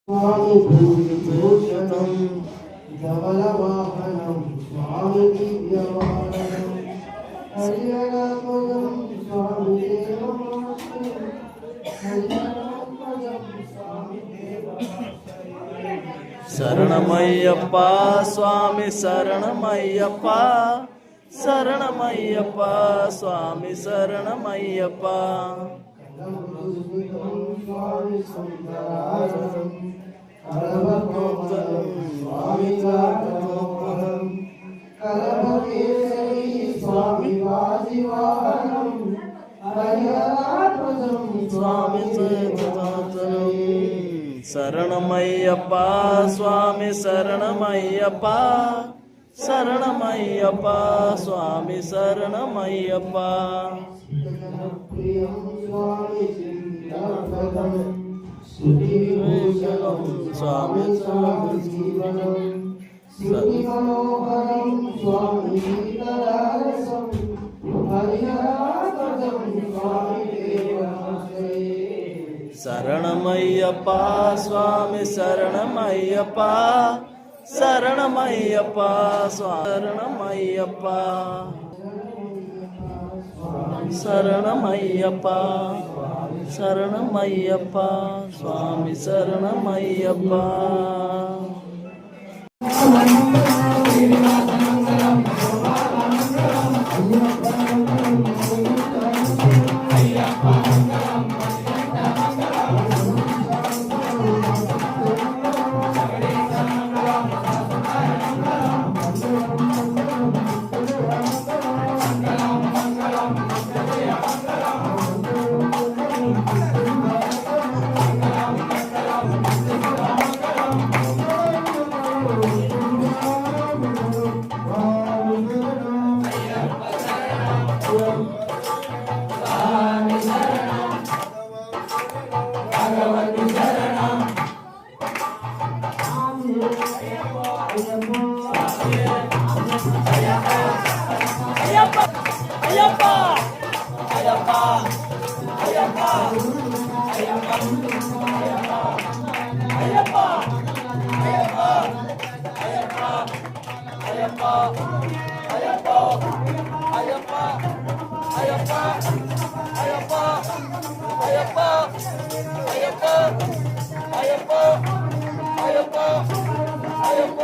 స్వామి భూషితం ధవలవాహనం స్వామి దివ్యవాహనం హరిహరాత్మజం స్వామి దేవమాశ్రయం హరిహరాత్మజం స్వామి దేవమాశ్రయం. శరణమయ్యప్ప స్వామి శరణమయ్యప్ప శరణమయ్యప్ప స్వామి శరణమయ్యప్ప. స్వామి సుందరాసనం కరవకోమలం స్వామి జాతమోహనం కరవకేసరి స్వామి వాజివాహనం హరిహరాత్మజం స్వామి చేతనాథనం. శరణమయ్యప్ప స్వామి శరణమయ్యప్ప శరణమయ్యప్ప స్వామి శరణమయ్యప్ప. ప్రియం స్వామి చింతాపదం స్తుతివిభూషణం స్వామి జీవనం స్తుతి మనోహరం స్వామి గీతరసం హరిహరాత్మజం స్వామి దేవమాశ్రయే. శరణమయ్యప్ప స్వామి శరణమయ్యప్ప శరణమయ్యప్ప శరణమయ్యప్ప శరణమయ్యప్ప శరణమయ్యప్ప స్వామి శరణమయ్యప్ప. అయ్యప్ప